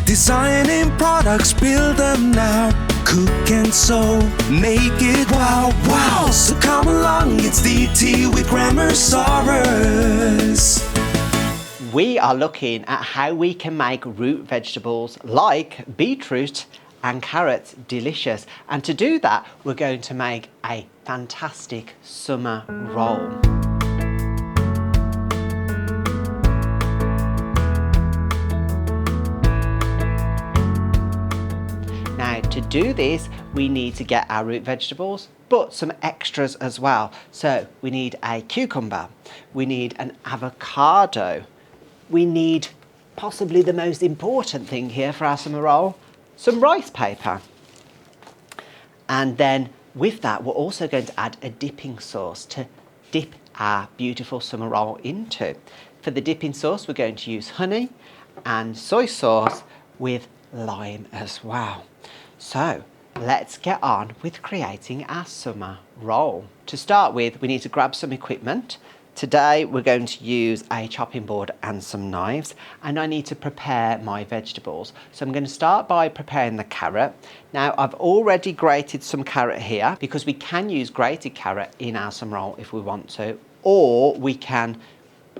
Designing products, build them now. Cook and sew, make it wow, wow. So come along, it's DT with Grammarsaurus. We are looking at how we can make root vegetables like beetroot and carrots delicious. And to do that, we're going to make a fantastic summer roll. Now, to do this, we need to get our root vegetables, but some extras as well. So we need a cucumber, we need an avocado, we need possibly the most important thing here for our summer roll, some rice paper. And then with that, we're also going to add a dipping sauce to dip our beautiful summer roll into. For the dipping sauce, we're going to use honey and soy sauce with lime as well. So let's get on with creating our summer roll. To start with, we need to grab some equipment. Today we're going to use a chopping board and some knives, and I need to prepare my vegetables. So I'm going to start by preparing the carrot. Now I've already grated some carrot here because we can use grated carrot in our summer roll if we want to, or we can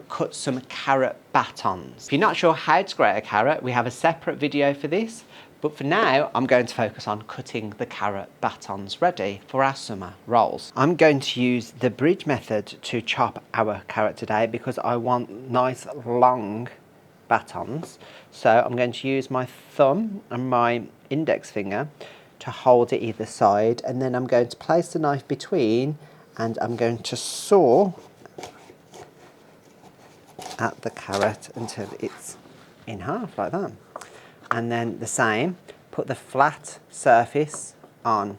cut some carrot batons. If you're not sure how to grate a carrot, we have a separate video for this. But for now, I'm going to focus on cutting the carrot batons ready for our summer rolls. I'm going to use the bridge method to chop our carrot today because I want nice long batons. So I'm going to use my thumb and my index finger to hold it either side, and then I'm going to place the knife between and I'm going to saw at the carrot until it's in half like that. And then the same, put the flat surface on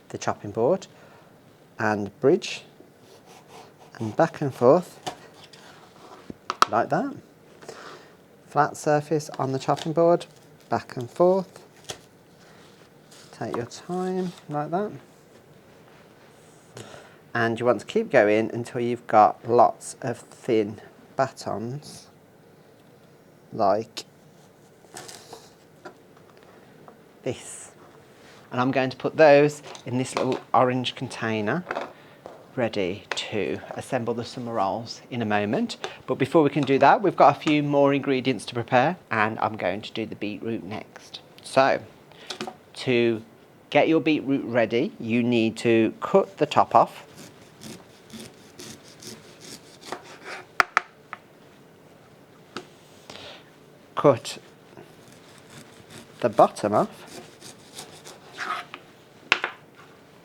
the chopping board and bridge and back and forth like that. Flat surface on the chopping board, back and forth. Take your time like that. And you want to keep going until you've got lots of thin batons like this. And I'm going to put those in this little orange container ready to assemble the summer rolls in a moment. But before we can do that, we've got a few more ingredients to prepare, and I'm going to do the beetroot next. So to get your beetroot ready, you need to cut the top off. Cut the bottom off.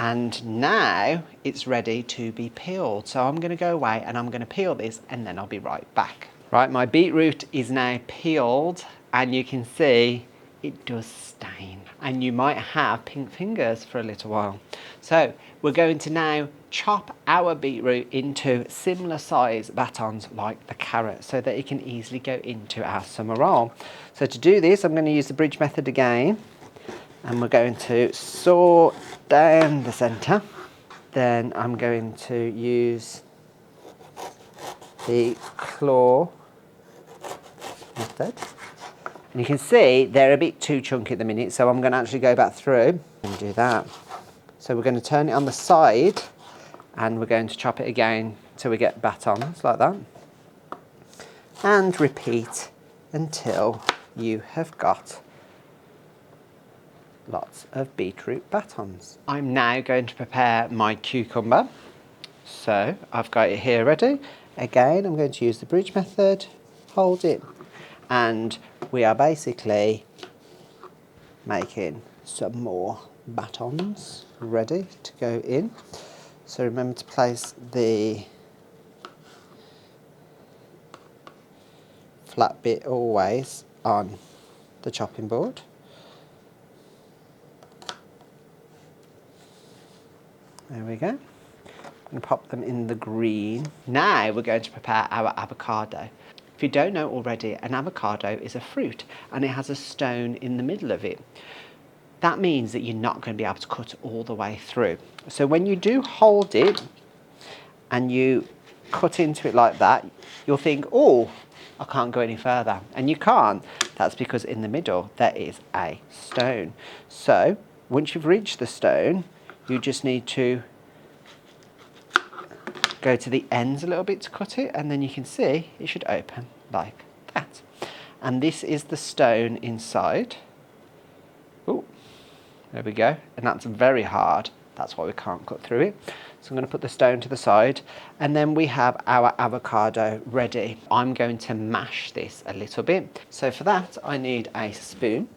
And now it's ready to be peeled. So I'm going to go away and I'm going to peel this and then I'll be right back. Right, my beetroot is now peeled and you can see it does stain. And you might have pink fingers for a little while. So we're going to now chop our beetroot into similar size batons like the carrot so that it can easily go into our summer roll. So to do this, I'm going to use the bridge method again. And we're going to saw down the centre. Then I'm going to use the claw method. And you can see they're a bit too chunky at the minute, so I'm going to actually go back through and do that. So we're going to turn it on the side and we're going to chop it again till we get batons like that. And repeat until you have got lots of beetroot batons. I'm now going to prepare my cucumber. So I've got it here ready. Again, I'm going to use the bridge method, hold it, and we are basically making some more batons ready to go in. So remember to place the flat bit always on the chopping board. There we go. I'm going to pop them in the green. Now we're going to prepare our avocado. If you don't know already, an avocado is a fruit and it has a stone in the middle of it. That means that you're not going to be able to cut all the way through. So when you do hold it and you cut into it like that, you'll think, oh, I can't go any further. And you can't. That's because in the middle there is a stone. So once you've reached the stone, you just need to go to the ends a little bit to cut it, and then you can see it should open like that. And this is the stone inside. Oh, there we go. And that's very hard. That's why we can't cut through it. So I'm going to put the stone to the side, and then we have our avocado ready. I'm going to mash this a little bit. So for that, I need a spoon.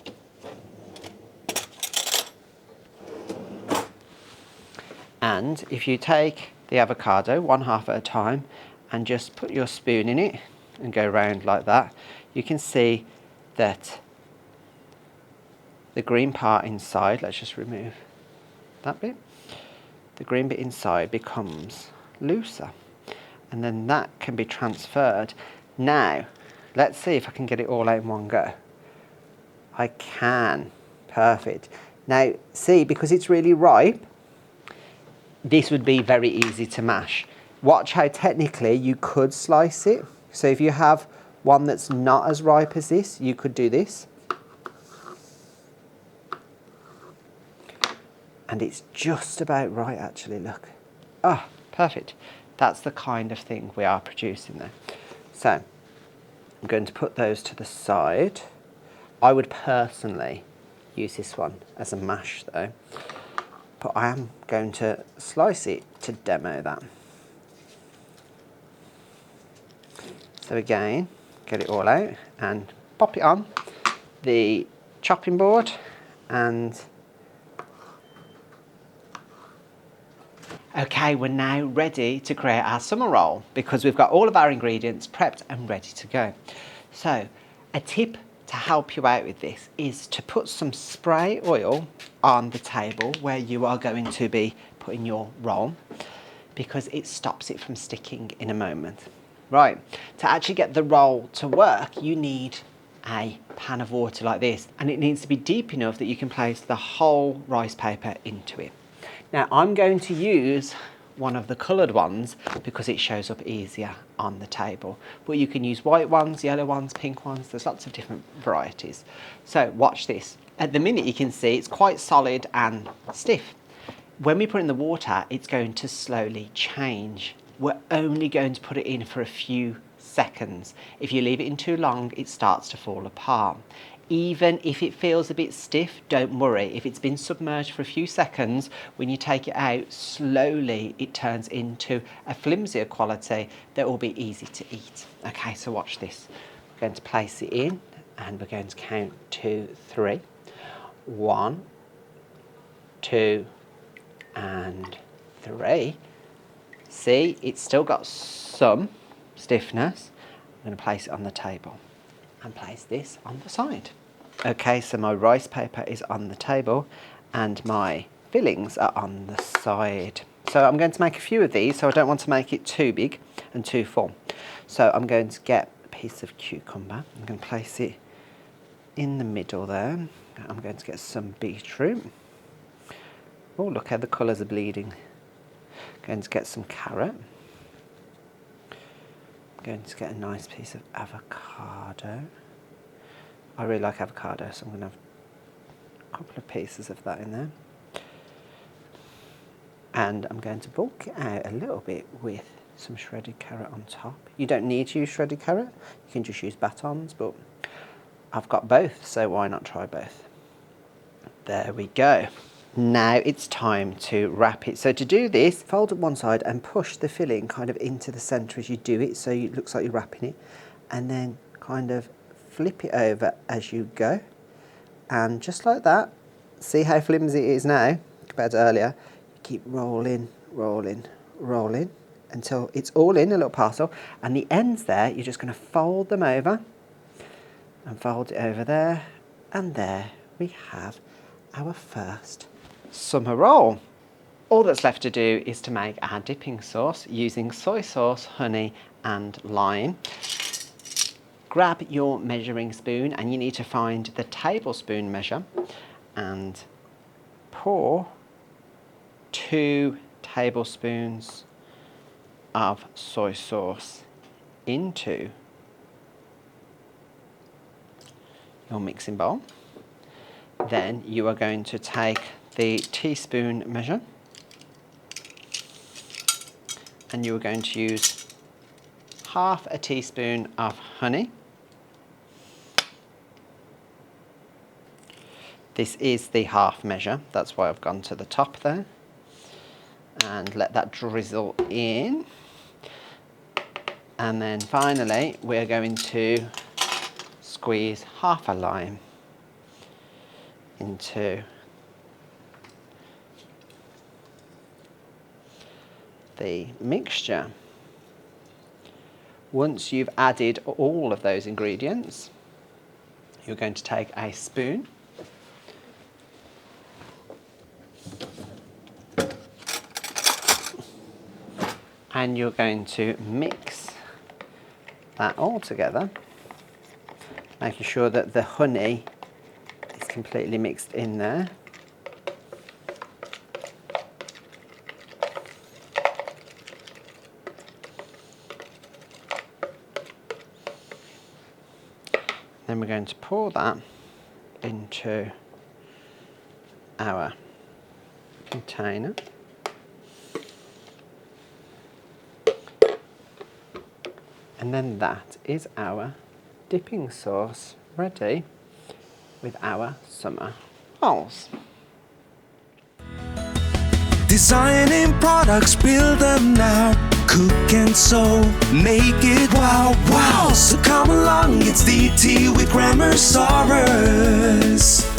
And if you take the avocado 1/2 at a time and just put your spoon in it and go round like that, you can see that the green part inside, let's just remove that bit, the green bit inside becomes looser, and then that can be transferred. Now let's see if I can get it all out in one go. I can. Perfect. Now see, because it's really ripe, this would be very easy to mash. Watch how technically you could slice it. So if you have one that's not as ripe as this, you could do this. And it's just about right, actually, look. Ah, perfect. That's the kind of thing we are producing there. So I'm going to put those to the side. I would personally use this one as a mash though, but I am going to slice it to demo that. So again, get it all out and pop it on the chopping board, and okay, we're now ready to create our summer roll because we've got all of our ingredients prepped and ready to go. So a tip to help you out with this is to put some spray oil on the table where you are going to be putting your roll, because it stops it from sticking in a moment. Right, to actually get the roll to work, you need a pan of water like this, and it needs to be deep enough that you can place the whole rice paper into it. Now I'm going to use one of the coloured ones because it shows up easier on the table, but you can use white ones, yellow ones, pink ones. There's lots of different varieties. So watch this. At the minute you can see it's quite solid and stiff. When we put it in the water, it's going to slowly change. We're only going to put it in for a few seconds. If you leave it in too long, it starts to fall apart. Even if it feels a bit stiff, don't worry. If it's been submerged for a few seconds, when you take it out, slowly it turns into a flimsier quality that will be easy to eat. Okay, so watch this. We're going to place it in, and we're going to count 2, 3. 1, 2, and 3. See, it's still got some stiffness. I'm going to place it on the table and place this on the side. Okay, so my rice paper is on the table and my fillings are on the side. So I'm going to make a few of these, so I don't want to make it too big and too full. So I'm going to get a piece of cucumber. I'm going to place it in the middle there. I'm going to get some beetroot. Oh, look how the colours are bleeding. I'm going to get some carrot. I'm going to get a nice piece of avocado. I really like avocado, so I'm going to have a couple of pieces of that in there. And I'm going to bulk it out a little bit with some shredded carrot on top. You don't need to use shredded carrot, you can just use batons, but I've got both, so why not try both? There we go. Now it's time to wrap it. So to do this, fold it one side and push the filling kind of into the centre as you do it, so it looks like you're wrapping it, and then kind of flip it over as you go, and just like that. See how flimsy it is now compared to earlier. Keep rolling, rolling, rolling until it's all in a little parcel, and the ends there, you're just going to fold them over and fold it over there, and there we have our first summer roll. All that's left to do is to make our dipping sauce using soy sauce, honey and lime. Grab your measuring spoon, and you need to find the tablespoon measure, and pour 2 tablespoons of soy sauce into your mixing bowl. Then you are going to take the teaspoon measure and you are going to use half a teaspoon of honey. This is the half measure, that's why I've gone to the top there. And let that drizzle in. And then finally, we're going to squeeze half a lime into the mixture. Once you've added all of those ingredients, you're going to take a spoon and you're going to mix that all together, making sure that the honey is completely mixed in there. Then we're going to pour that into our container. And then that is our dipping sauce ready with our summer rolls. Designing products, build them now. Cook and sew, make it wow, wow. So come along, it's DT with Grammarsaurus.